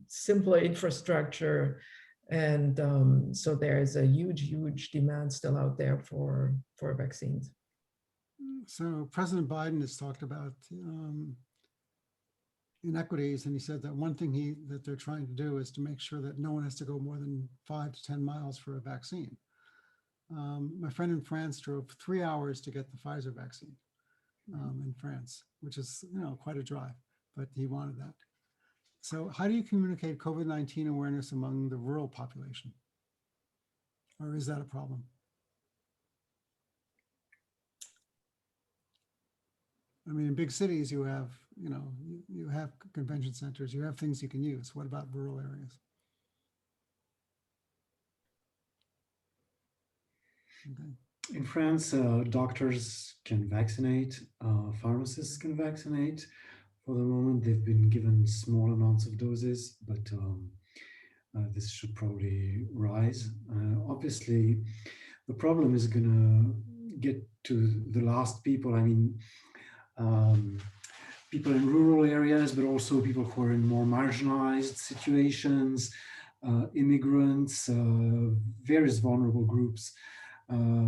simpler infrastructure. And so there is a huge demand still out there for vaccines. So President Biden has talked about inequities, and he said that one thing that they're trying to do is to make sure that no one has to go more than 5 to 10 miles for a vaccine. My friend in France drove 3 hours to get the Pfizer vaccine in France, which is quite a drive, but he wanted that. So how do you communicate COVID-19 awareness among the rural population? Or is that a problem? I mean, in big cities, you have convention centers, you have things you can use. What about rural areas? Okay. In France, doctors can vaccinate, pharmacists can vaccinate. For the moment, they've been given small amounts of doses, but this should probably rise. Obviously, the problem is going to get to the last people. I mean, people in rural areas, but also people who are in more marginalized situations, immigrants, various vulnerable groups.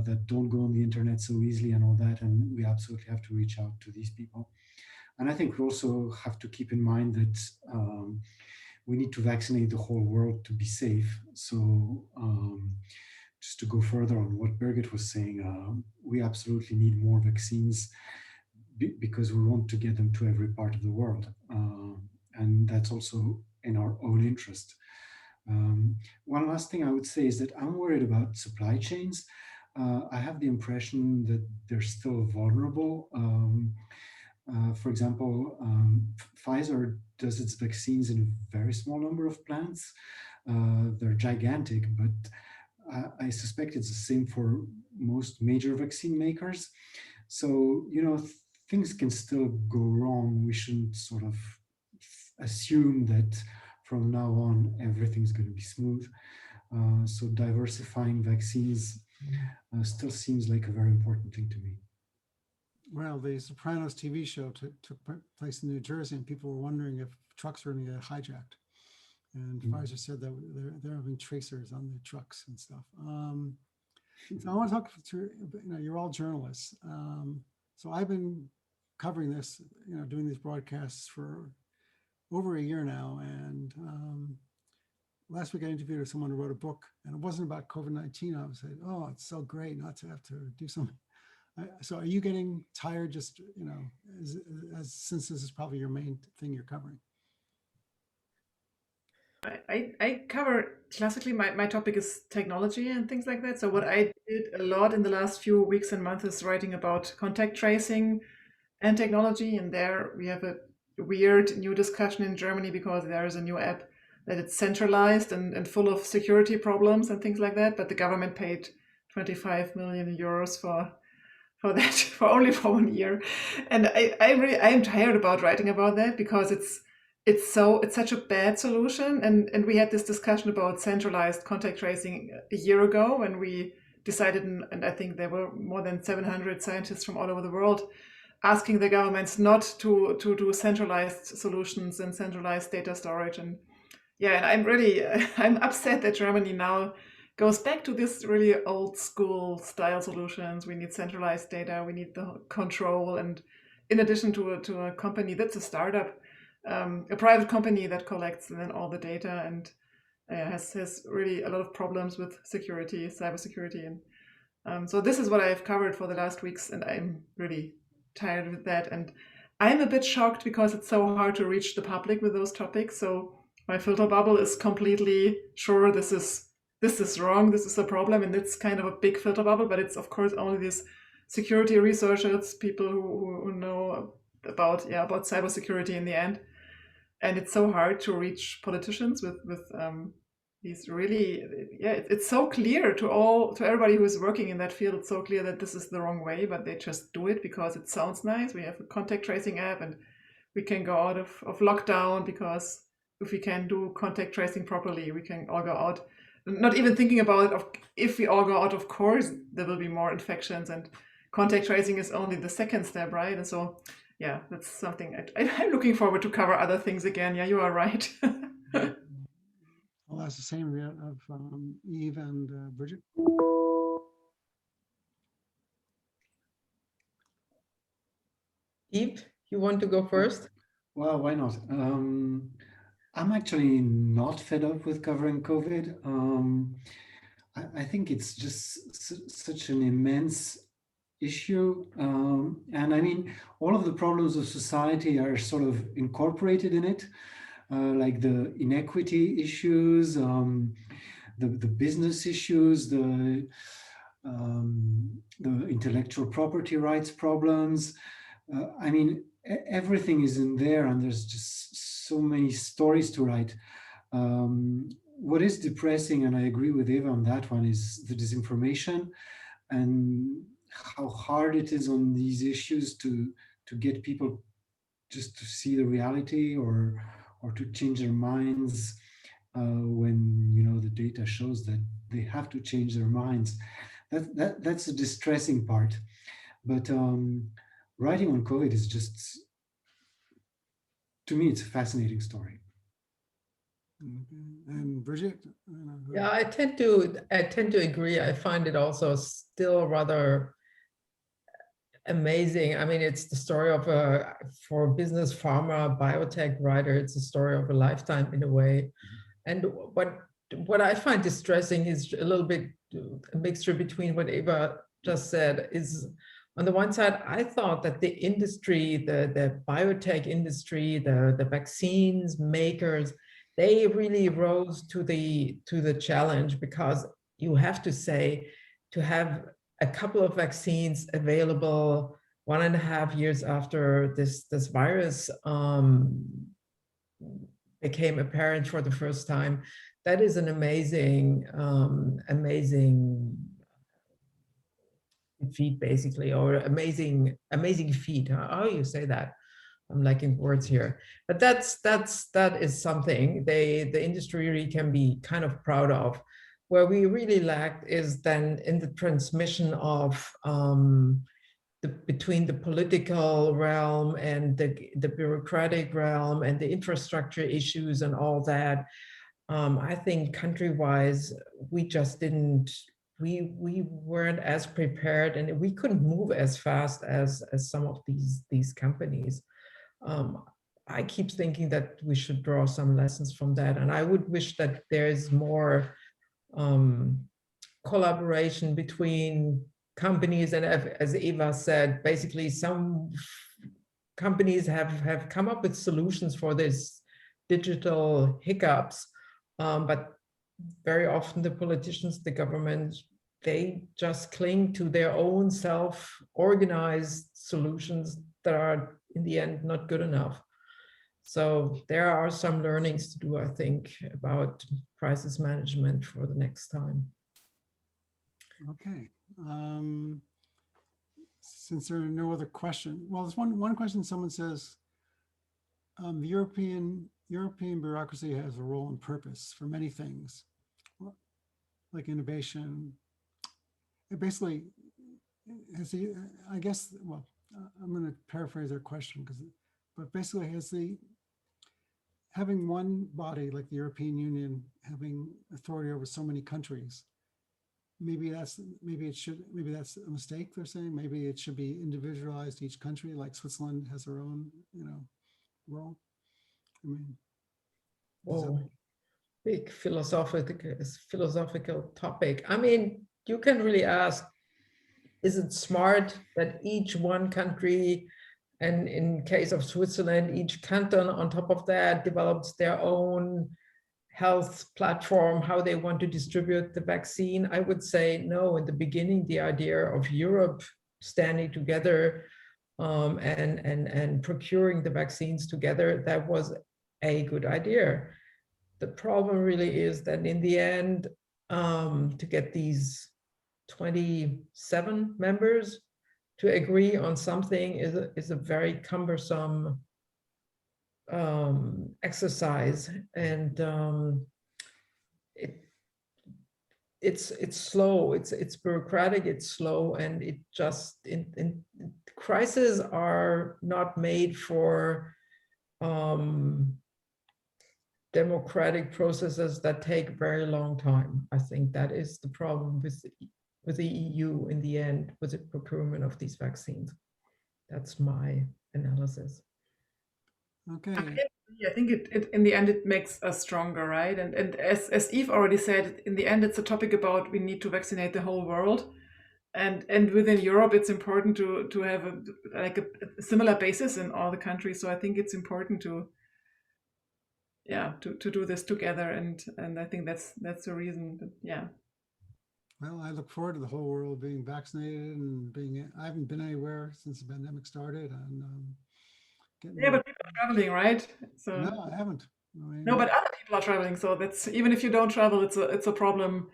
that don't go on the internet so easily and all that. And we absolutely have to reach out to these people. And I think we also have to keep in mind that we need to vaccinate the whole world to be safe. So just to go further on what Birgit was saying, we absolutely need more vaccines because we want to get them to every part of the world. And that's also in our own interest. One last thing I would say is that I'm worried about supply chains. I have the impression that they're still vulnerable. For example, Pfizer does its vaccines in a very small number of plants. They're gigantic, but I suspect it's the same for most major vaccine makers. So, you know, things can still go wrong. We shouldn't sort of assume that from now on, everything's going to be smooth. So diversifying vaccines still seems like a very important thing to me. Well, the Sopranos TV show took place in New Jersey, and people were wondering if trucks were going to get hijacked. And Pfizer said that they're having tracers on the trucks and stuff. So I want to talk through, you know, you're all journalists. So I've been covering this, you know, doing these broadcasts for over a year now. And last week I interviewed someone who wrote a book, and it wasn't about COVID-19. I was saying, oh, it's so great not to have to do something. So are you getting tired just, you know, since this is probably your main thing you're covering? I cover, classically, my topic is technology and things like that. So what I did a lot in the last few weeks and months is writing about contact tracing and technology. And there we have a weird new discussion in Germany because there is a new app that it's centralized and full of security problems and things like that. But the government paid 25 million euros for that for only for 1 year. And I am tired about writing about that because it's such a bad solution. And we had this discussion about centralized contact tracing a year ago when we decided, and I think there were more than 700 scientists from all over the world asking the governments not to do centralized solutions and centralized data storage. And yeah, and I'm upset that Germany now goes back to this really old school style solutions. We need centralized data, we need the control. And in addition to a company that's a startup, a private company that collects then all the data and has really a lot of problems with security, cybersecurity. And so this is what I've covered for the last weeks, and I'm really tired with that. And I'm a bit shocked because it's so hard to reach the public with those topics. So my filter bubble is completely sure this is wrong, this is a problem, and it's kind of a big filter bubble, but it's of course only these security researchers, people who know about cybersecurity in the end. And it's so hard to reach politicians with these really, it's so clear to everybody who is working in that field. It's so clear that this is the wrong way, but they just do it because it sounds nice. We have a contact tracing app, and we can go out of lockdown because if we can do contact tracing properly, we can all go out. Not even thinking about if we all go out, of course, there will be more infections, and contact tracing is only the second step, right? And so, yeah, that's something I'm looking forward to cover other things again. Yeah, you are right. I'll ask the same of Yves and Birgit. Yves, you want to go first? Well, why not? I'm actually not fed up with covering COVID. I think it's just such an immense issue. And I mean, all of the problems of society are sort of incorporated in it, like the inequity issues, the business issues, the intellectual property rights problems. I mean, everything is in there, and there's just so many stories to write. What is depressing, and I agree with Eva on that one, is the disinformation and how hard it is on these issues to get people just to see the reality or to change their minds when, you know, the data shows that they have to change their minds. That's the distressing part. But writing on COVID is just, to me, it's a fascinating story. And Birgit? I don't know who- Yeah, I tend to agree. I find it also still rather amazing. I mean, it's the story of for a business pharma biotech writer, it's a story of a lifetime in a way. And what I find distressing is a little bit a mixture between what Eva just said. Is on the one side, I thought that the industry, the biotech industry, the vaccines makers, they really rose to the challenge, because you have to say, to have a couple of vaccines available 1.5 years after this virus became apparent for the first time, that is an amazing feat, basically, or amazing feat. How you say that? I'm lacking words here, but that is something the industry really can be kind of proud of. Where we really lacked is then in the transmission of between the political realm and the bureaucratic realm and the infrastructure issues and all that. I think country-wise, we just didn't. We weren't as prepared, and we couldn't move as fast as some of these companies. I keep thinking that we should draw some lessons from that, and I would wish that there's more collaboration between companies. And as Eva said, basically some companies have come up with solutions for this digital hiccups, but very often the politicians, the government, they just cling to their own self-organized solutions that are in the end not good enough. So there are some learnings to do, I think, about crisis management for the next time. Okay. Since there are no other questions, well, there's one question. Someone says, the European bureaucracy has a role and purpose for many things, like innovation. It basically has the, I guess, well, I'm going to paraphrase their question, but basically has having one body like the European Union having authority over so many countries. Maybe that's a mistake, they're saying. Maybe it should be individualized, each country, like Switzerland has their own, role. I mean, big philosophical topic. I mean, you can really ask, is it smart that each one country, and in case of Switzerland, each canton on top of that develops their own health platform, how they want to distribute the vaccine? I would say no. In the beginning, the idea of Europe standing together and procuring the vaccines together, that was a good idea. The problem really is that in the end, to get these 27 members to agree on something is a very cumbersome exercise, and it's slow, it's bureaucratic, it's slow, and it just crises are not made for democratic processes that take very long time. I think that is the problem with the EU in the end, with the procurement of these vaccines. That's my analysis. okay. I think it in the end it makes us stronger, right? And as Yves already said, in the end it's a topic about we need to vaccinate the whole world, and within Europe it's important to have a similar basis in all the countries. So I think it's important to do this together, and I think that's the reason. But yeah. Well, I look forward to the whole world being vaccinated and I haven't been anywhere since the pandemic started, and But people are traveling, right? So no, I haven't. I mean, no, but other people are traveling. So that's, even if you don't travel, it's a problem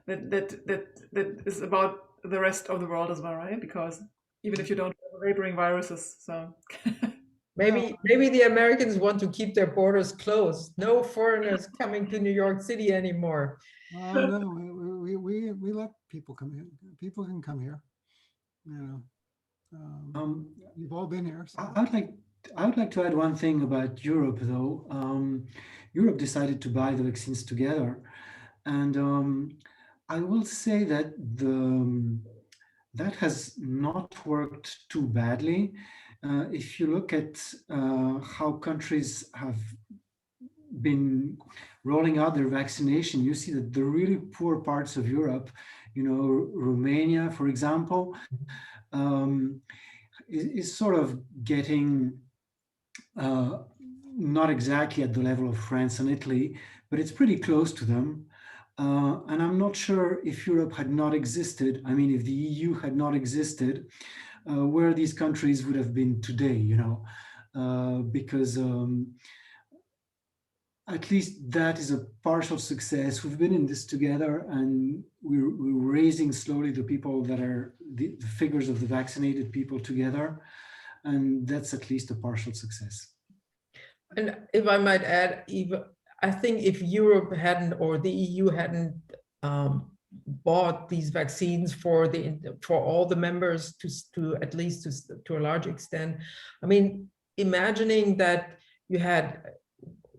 that is about the rest of the world as well, right? Because even if you don't travel, they bring viruses. So maybe the Americans want to keep their borders closed. No foreigners coming to New York City anymore. oh no, we let people come in. People can come here. You've all been here. So. I would like to add one thing about Europe, though. Europe decided to buy the vaccines together, and I will say that that has not worked too badly. If you look at how countries have been rolling out their vaccination, you see that the really poor parts of Europe, Romania, for example, is sort of getting not exactly at the level of France and Italy, but it's pretty close to them. And I'm not sure if Europe had not existed, I mean, if the EU had not existed, where these countries would have been today, because at least that is a partial success. We've been in this together, and we're raising slowly the people that are the figures of the vaccinated people together. And that's at least a partial success. And if I might add, Eva, I think if Europe hadn't, or the EU hadn't bought these vaccines for all the members to at least to a large extent, I mean, imagining that you had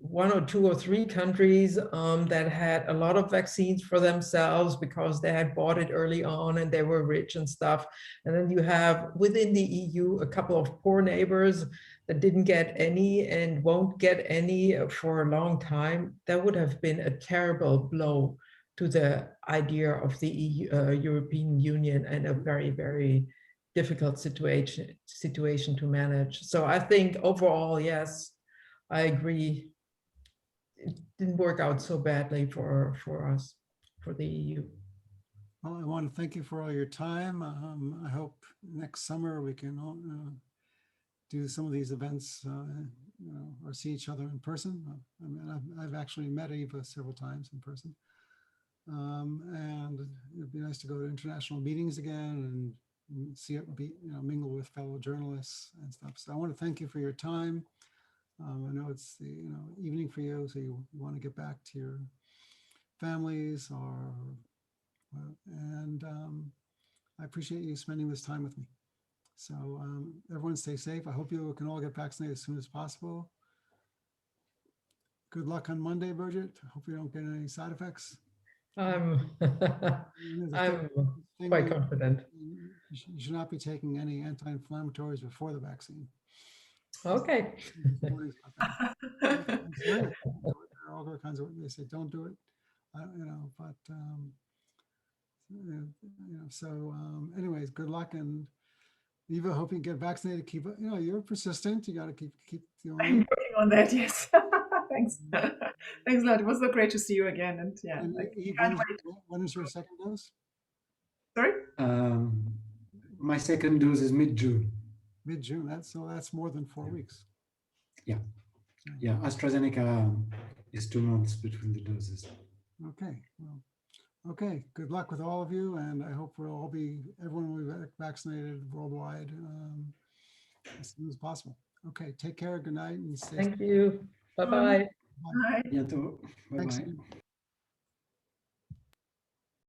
1 or 2 or 3 countries that had a lot of vaccines for themselves because they had bought it early on and they were rich and stuff. And then you have within the EU a couple of poor neighbors that didn't get any and won't get any for a long time. That would have been a terrible blow to the idea of the European Union, and a very, very difficult situation to manage. So I think overall, yes, I agree. It didn't work out so badly for us, for the EU. Well, I want to thank you for all your time. I hope next summer we can all, do some of these events, or see each other in person. I mean, I've actually met Eva several times in person. And it'd be nice to go to international meetings again and see it, mingle with fellow journalists and stuff. So I want to thank you for your time. I know it's the evening for you, so you want to get back to your families, and I appreciate you spending this time with me. So everyone stay safe. I hope you can all get vaccinated as soon as possible. Good luck on Monday, Birgit. I hope you don't get any side effects. I'm quite confident. You should not be taking any anti-inflammatories before the vaccine. Okay. There are all kinds of, they say don't do it, but so anyways, good luck. And Eva, hope you get vaccinated. Keep, you're persistent. You got to keep I'm working on that. Yes. Thanks. Thanks a lot. It was so great to see you again. And yeah, And Eve, when is your second dose? Sorry? My second dose is mid-June. Mid-June. That's more than 4 weeks. Yeah. AstraZeneca is 2 months between the doses. Okay. Well, okay. Good luck with all of you, and I hope everyone will be vaccinated worldwide as soon as possible. Okay. Take care. Good night, and stay safe. Thank you. Bye-bye. Bye. Bientôt. Bye-bye. Thanks.